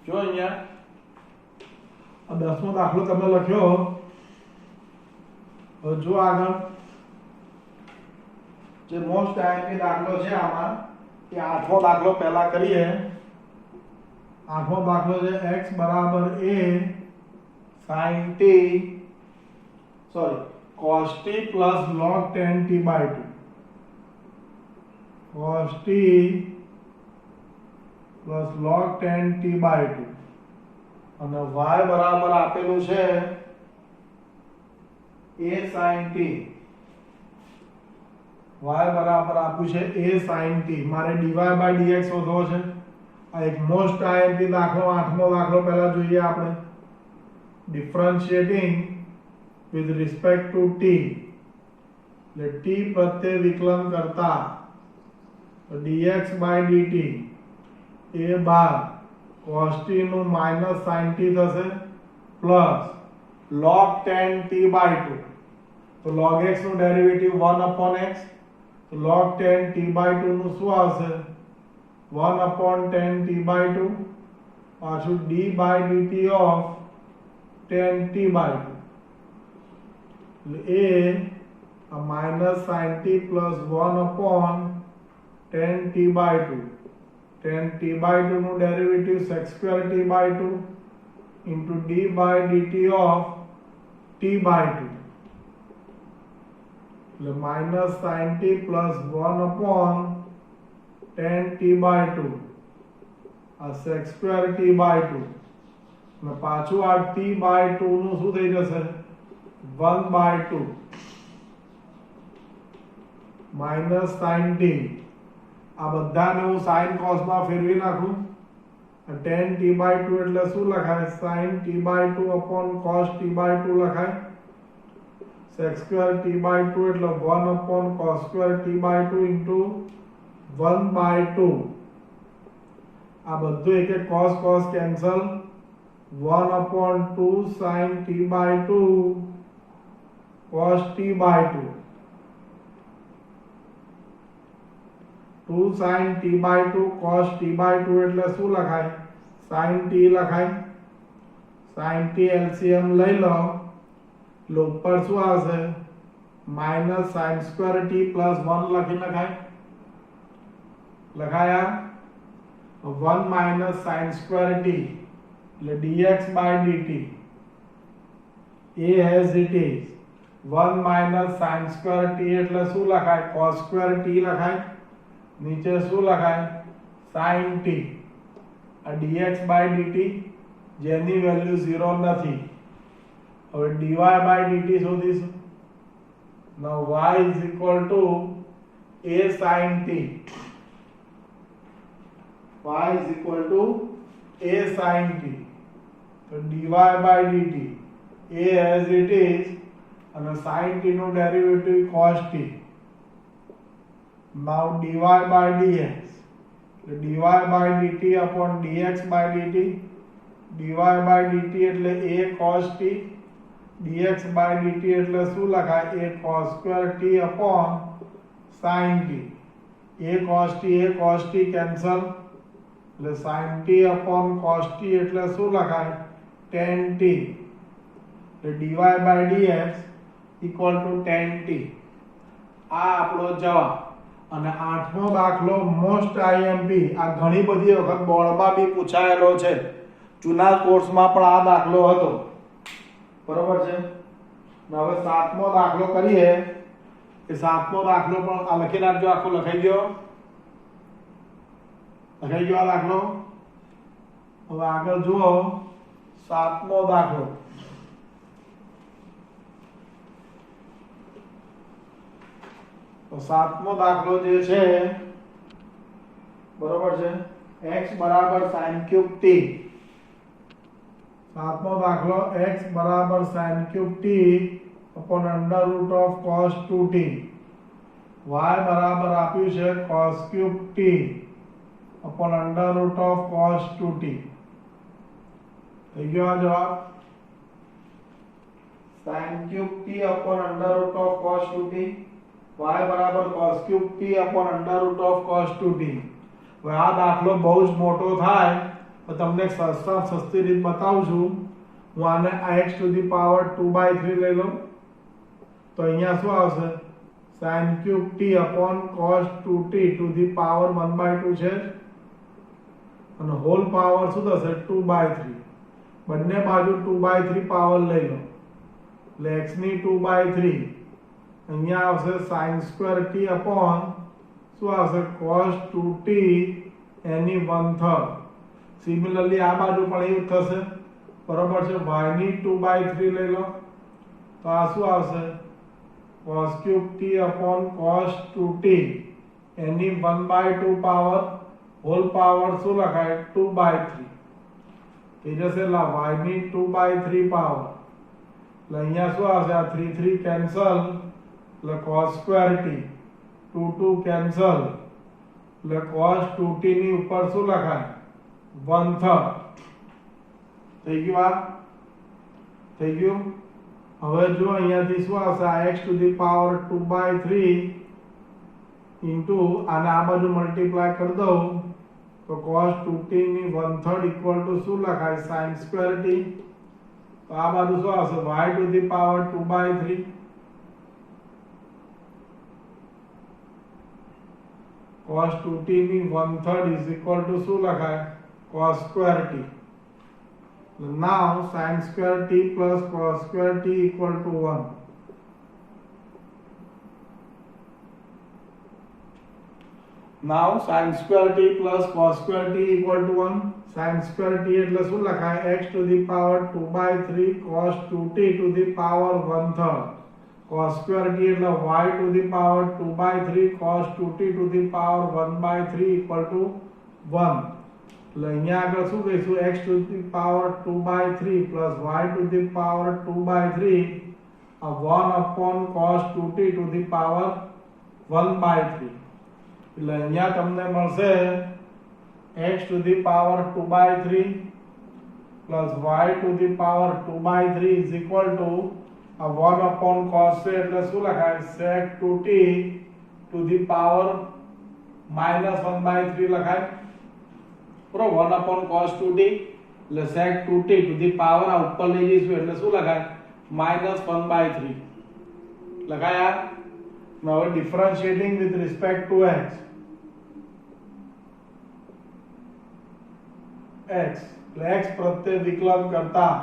જો અહીંયા આ 10મો દાખલો તમે લખ્યો. હવે જો આગળ જે મોસ્ટ આઈએમપી દાખલો છે આમાં એ 8મો દાખલો પહેલા કરીએ. 8મો દાખલો છે x બરાબર a sin t cos t plus log 10t by 2 cos t plus log 10t by 2 અને y બરાબર આપેલું છે a sin t. y બરાબર આપ્યું છે a sin t. મારે dy by dx શોધવો છે. આ એક મોસ્ટ આઈએમપી દાખલો 8મો દાખલો પહેલા જોઈએ આપણે. ડિફરન્શિએટિંગ with respect to t એટલે t પ્રત્યે વિકલન કરતા તો dx by dt a bar cos t નું માઈનસ sin t થશે પ્લસ log 10t by 2 તો log x નું ડેરિવેટિવ 1 upon x તો log 10t by 2 નું શું આવશે 1 upon 10t by 2 પાછું d by dt of 10t by 2 a minus sin t plus 1 upon 10t by 2 10t by 2 નું derivative sec square t by 2 into d by dt of t by 2 એટલે minus sin t plus 1 upon 10t by 2 આ sec square t by 2 અને પાછું આ t by 2 નું શું થઈ જશે 1 by 2 minus sin t. આ બધાને હું sin cos માં ફેરવી નાખું. 10t by 2 એટલે શું લખાય sin t by 2 upon cos t by 2 લખાય. sec square t by 2 એટલે 1 upon cos square t by 2 into 1 by 2. આ બધું એક એક cos cos cancel 1 upon 2 sin t by 2 cos t by 2 2 sin t by 2 cos t by 2 એટલે શું લખાય sin t લખાય. sin t LCM લઈ લો એટલે ઉપર શું આવશે minus sin square t plus 1 લખી લખાયા 1 minus sin square t એટલે dx by dt a as it is 1 minus sin square t એટલે શું લખાય cos square t લખાય. નીચે શું લખાય sin t આ dx by dt જેની વેલ્યુ 0 નથી. હવે dy by dt શોધીશું. now y is equal to a sin t. y is equal to a sin t. તો dy by dt a as it is અને sin t નું derivative cos t. now dy by dx dy by dt upon dx by dt dy by dt એટલે a cos t dx by dt એટલે શું લખાય a cos square t upon sin t. a cos t cancel એટલે sin t upon cos t એટલે શું લખાય tan t. એટલે dy by dx equal to tan t. આ આપણો જવાબ. અને 8મો દાખલો મોસ્ટ આઈએમપી આ ઘણી બધી વખત બોર્ડમાં બી પૂછાયેલો છે. જૂના કોર્સમાં પણ આ દાખલો હતો. બરોબર છે. હવે 7મો દાખલો કરીએ. એ 7મો દાખલો પણ આ લખી નાખજો. આખો લખાઈ ગયો આ દાખલો. હવે આગળ જુઓ 7મો દાખલો. તો 7મો દાખલો જે છે બરોબર છે x બરાબર sin cube t. 7મો દાખલો x બરાબર sin cube t upon under root of cos 2t. y બરાબર આપ્યું છે cos cube t upon under root of cos 2t. થઈ ગયો આ જવાબ. sin cube t upon under root of cos 2t y બરાબર cos cube t upon under root of cos 2t. હવે આ દાખલો બહુ જ મોટો થાય તો તમને સસ્તામાં સસ્તી રીત બતાવું છું. હું આને x ટુ ધી પાવર 2/3 લઈ લઉં તો અહીંયા શું આવશે sin cube t upon cos 2t to the power 1/2 છે અને હોલ પાવર શું થશે 2/3. બંને બાજુ 2/3 પાવર લઈ લો એટલે x ની 2/3 અહીંયા આવશે sin square t upon શું આવશે cos 2t એની 1/3. સિમિલરલી આ બાજુ પણ એવું થશે બરોબર છે. y ની 2/3 લઈ લો તો આ શું આવશે cos cube t upon cos 2t એની 1/2 પાવર હોલ પાવર શું લખાય 2/3 થઈ જશે. એટલે y ની 2/3 પાવર એટલે અહીંયા શું આવશે આ 3 3 કેન્સલ એટલે cos square t 2 2 કેન્સલ એટલે cos 2t ની ઉપર શું લખાય 1/3 થઈ ગયું. આ થઈ ગયું. હવે જો અહીંયાથી શું આવશે આ x to the power 2/3 into આને આ બાજુ મલ્ટીપ્લાય કરી દઉં તો cos 2t ની 1/3 ઇક્વલ ટુ શું લખાય sin square t. તો આ બાજુ શું આવશે y to the power 2/3 cos 2t ની 1/3 ઇઝ ઇક્વલ ટુ શું લખાય cos square t. Now sin square t plus cos square t equal to 1. Now sin square t plus cos square t equal to 1. Sin square t એટલે શું લખાય x to the power 2/3 cos 2t to the power 1/3. Cos square t એટલે y to the power 2/3 cos 2t to the power 1/3 equal to 1. એટલે અહીંયા આગળ શું કહીશું x to the power 2/3 plus y to the power 2/3 આ 1 upon cos 2t to the power 1/3. એટલે અહીંયા તમને મળશે x to the power 2/3 plus y to the power 2/3 is equal to આ 1 upon cos છે એટલે શું લખાય sec 2t to the power -1/3 લખાય બરોબર. 1 upon cos 2t એટલે sec 2t to the power આ ઉપર લઈ જઈશું એટલે શું લખાય -1/3 લખાયા. હવે ડિફરન્શિએટિંગ વિથ રિસ્પેક્ટ ટુ x એટલે x પ્રત્યે વિકલન કરતા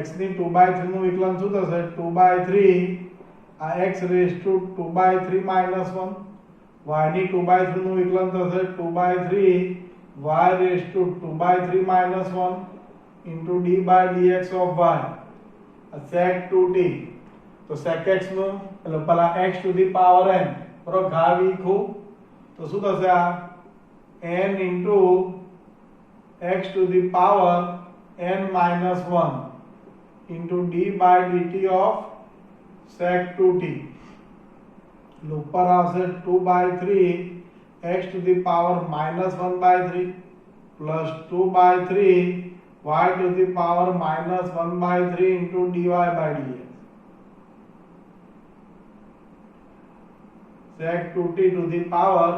x ની 2/3 નું વિકલન શું થશે 2/3 આ x રેઝ ટુ 2/3 -1 y ની 2/3 નું વિકલન થશે 2/3 y rays two 2/3 -1 into d by dx of y sec 2t. તો sec x નું એટલે પેલા x to the power n બરોબર ઘા વીખું તો શું થશે આ n into x to the power n minus 1 into d by dt of sec 2t. ऊपर આવશે 2/3 x to the power -1/3 plus 2/3 y to the power -1/3 into dy by dx. sec 2t to the power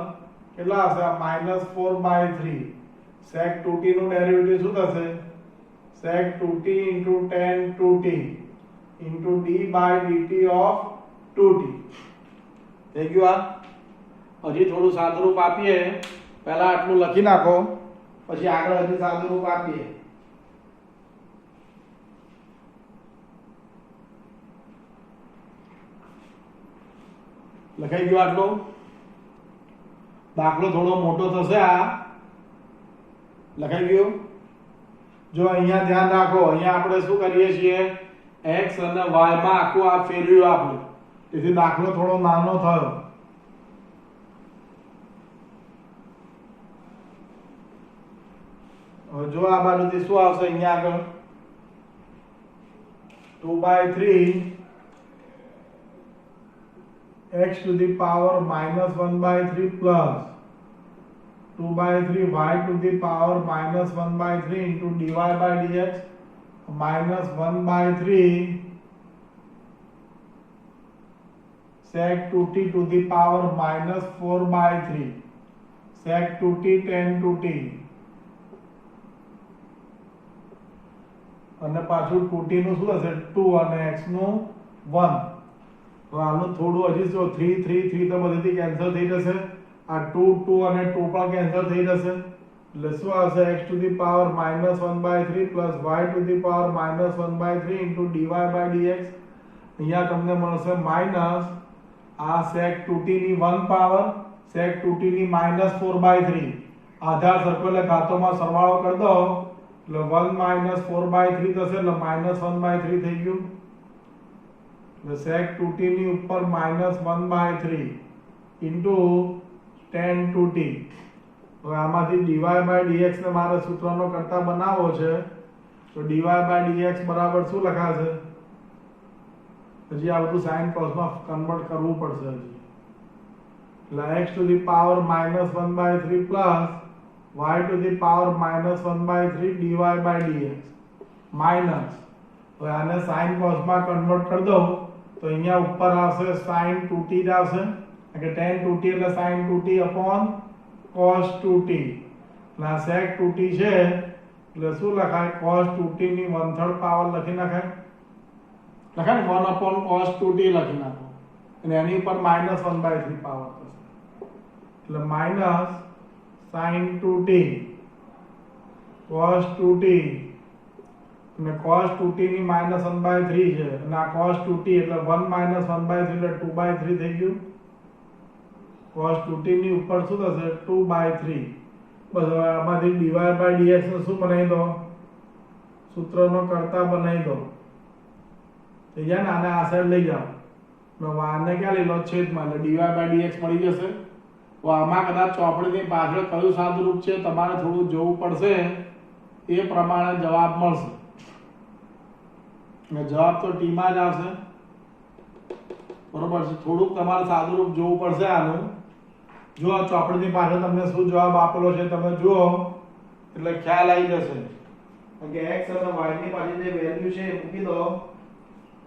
કેટલા હશે -4/3. sec 2t નું derivative શું થશે sec 2t into tan 2t into d by dt of 2t. થઈ ગયું. આ હજી થોડું સાદુરૂપ આપીએ. પહેલા આટલું લખી નાખો પછી આગળ હજી સાદુરૂપ આપીએ. લખાઈ ગયો આટલો. દાખલો થોડો મોટો થશે. આ લખાઈ ગયો. જો અહીંયા ધ્યાન રાખો અહીંયા આપણે શું કરીએ છીએ x અને y માં આખું આ ફેરવ્યું આપણે તેથી દાખલો થોડો નાનો થયો. હવે જો આ બાજુથી શું આવશે અહીંયા આગળ 2/3 x to the power -1/3 plus 2/3 y to the power -1/3 into dy by dx -1/3 sec 2t to the power -4/3 sec 2t tan 2t અને પાછું 2t નું શું થશે 2 અને x નું 1. તો આનું થોડું હજી જો 3 3 3 તો બધીથી કેન્સલ થઈ જશે. આ 2 2 અને 2 પણ કેન્સલ થઈ જશે. એટલે શું આવશે x to the power -1/3 plus y to the power -1/3 into dy by dx. અહીંયા તમને મળશે માઈનસ આ sec 2t ની 1 પાવર sec 2t ની -4/3 આધાર સરખો એટલે ઘાતોમાં સરવાળો કરી દો એટલે 1 4/3 થશે એટલે -1/3 થઈ ગયું. એટલે sec 2t ની ઉપર -1/3 into tan 2t. હવે આમાંથી dy by dx ને મારે સૂત્રનો કરતા બનાવવો છે તો dy by dx બરાબર શું લખાશે? હજી આ બધું sin cos માં કન્વર્ટ કરવું પડશે હજી. એટલે x to the power -1/3 plus y to the power -1/3 dy by dx minus. હવે આને sin cos માં કન્વર્ટ કરી દો તો અહીંયા ઉપર આવશે sin 2t જ આવશે કે tan 2t એટલે sin 2t upon cos 2t. એટલે આ sec 2t છે એટલે શું લખાય cos 2t ની 1/3 પાવર લખી નાખાય. લખાય ને 1 upon cos 2t લખી નાખો અને એની ઉપર -1/3 પાવર થશે. એટલે minus sin 2t cos 2t અને cos 2t ની -1/3 છે અને આ cos 2t એટલે 1 -1/3 એટલે 2/3 થઈ ગયું. cos 2t ની ઉપર શું થશે 2/3. બસ હવે આમાંથી dy by dx ને શું બનાવી દો સૂત્રનો કરતા બનાવી દો. થઈ જાય ને આને આ સાઈડ લઈ જાઓ ને આને ક્યાં લઈ લો છેદમાં એટલે dy by dx મળી જશે. તો આમાં કદાચ ચોપડીની પાછળ કયું સાદુરૂપ છે તમારે થોડું જોવું પડશે એ પ્રમાણે જવાબ મળશે. અને જવાબ તો t માં જ આવશે બરોબર છે. થોડુંક તમારે સાદુરૂપ જોવું પડશે આનું. જો આ ચોપડીની પાછળ તમને શું જવાબ આપેલો છે તમે જુઓ એટલે ખ્યાલ આવી જશે કે x અને y ની પાછી જે વેલ્યુ છે એ મૂકી દો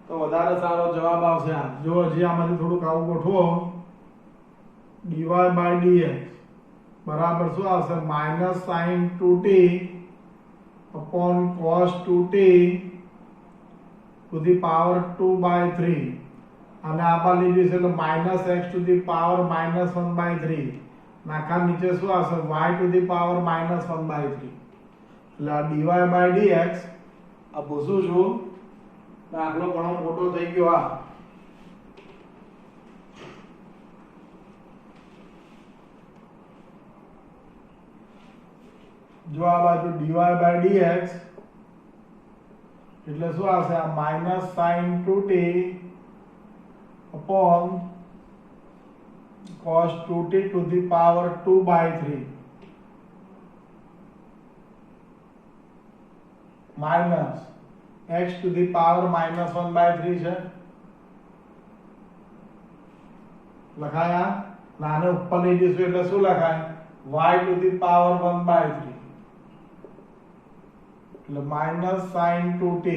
તો વધારે સારો જવાબ આવશે. આ જો હજી આમાંથી થોડુંક આવું ગોઠવો dy by dx બરાબર શું આવશે -sin 2t upon cos 2t to the power 2/3 અને આ પર લીધી છે એટલે -x to the power -1/3 નાખા નીચે શું આવશે y to the power -1/3. એટલે આ dy by dx આ પૂછું છું દાખલો ઘણો મોટો થઈ ગયો. આ જો આ બાજુ dy by dx એટલે શું આવશે આ -sin 2t upon cos 2t to the power 2/3 minus x to the power -1/3 છે લખાયા. નાને ઉપર લઈ જઈશું એટલે શું લખાય y to the power 1/3 એટલે -sin 2t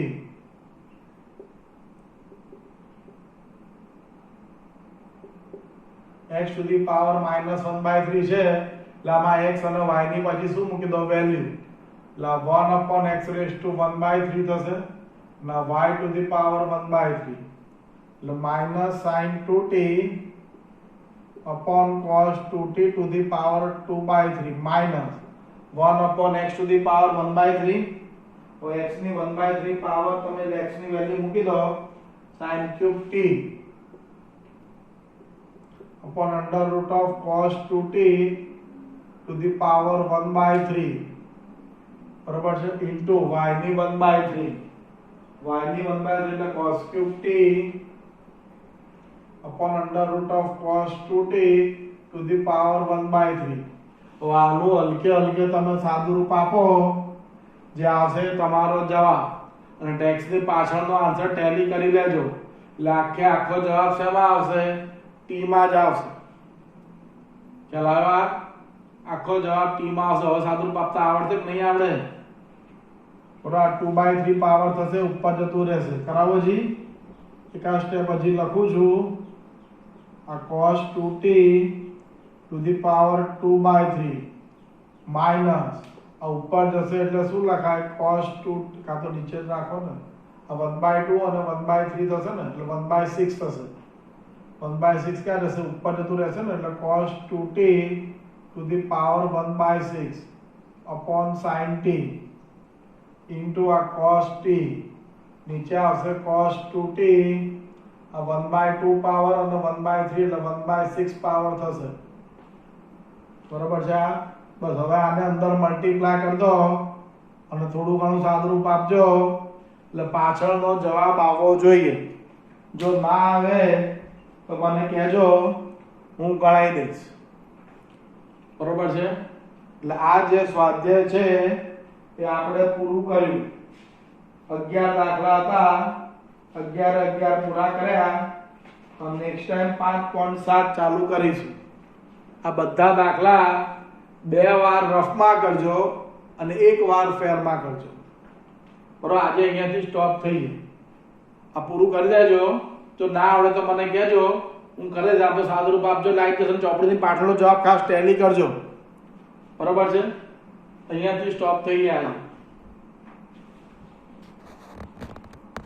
x to the power -1/3 છે એટલે આમાં x અને y ની પછી શું મૂકી દો વેલ્યુ એટલે 1 upon x raised to 1/3 થશે ના y to the power 1/3 એટલે -sin 2t upon cos 2t to the power 2/3 minus 1 upon x to the power 1/3. તો x ની 1/3 પાવર તમે x ની વેલ્યુ મૂકી દો sin cube t upon under root of cos 2t to the power 1/3 બરાબર છે into y ની 1/3 y ની 1/3 એટલે cos cube t upon under root of cos 2t to the power 1/3. તો આનું હલકે હલકે તમે સાદું રૂપ આપો જે આવશે તમારો જવાબ અને ટેક્સ ની પાછળનો આન્સર ટેલી કરી લેજો એટલે આખો જવાબ શેમાં આવશે t માં જ આવશે. ખ્યાલ આવ્યો? આખો જવાબ t માં આવશે. હવે સાદું રૂપ આપતા આવડશે કે નહીં આવડે? બરાબર 2/3 પાવર થશે ઉપર જતું રહેશે. કરાવો જી એક આ સ્ટેપ હજી લખું છું આ cos 2t to the power 2/3 minus આ ઉપર જશે એટલે શું લખાય cos 2 કાં તો નીચે જ રાખો ને આ 1/2 અને 1/3 થશે ને એટલે 1/6 થશે 1/6 ક્યાં રહેશે ઉપર જતું રહેશે ને એટલે cos 2t to the power 1/6 upon sin t into a cos t નીચે આવશે cos 2t આ 1/2 પાવર અને 1/3 એટલે 1/6 પાવર થશે બરાબર છે બસ હવે આને અંદર મલ્ટીપ્લાય કરી દો અને થોડું ઘણું સાદુરૂપ આપજો એટલે પાછળનો જવાબ આવવો જોઈએ જો ના આવે તો મને કહેજો હું ગણાઈ દઈશ બરાબર છે એટલે આ જે સ્વાધ્યાય છે એ આપણે પૂરું કર્યું 11 દાખલા હતા 11 પૂરા કર્યા અને નેક્સ્ટ ટાઈમ 5.7 ચાલુ કરીશું આ બધા દાખલા 2 વાર રફમાં કરજો અને 1 વાર ફેરમાં કરજો બરાબર આજે અહીંયાથી સ્ટોપ થઈએ આ પૂરું કરી દેજો જો ના આવડે તો મને કહેજો હું કરી દઈશ આપણે સાદુરૂપ આપજો લાઈક કરજો ચોપડીની પાછળનો જવાબ ખાસ ટેલી કરજો બરાબર છે અહીંયાથી સ્ટોપ થઈ ગયા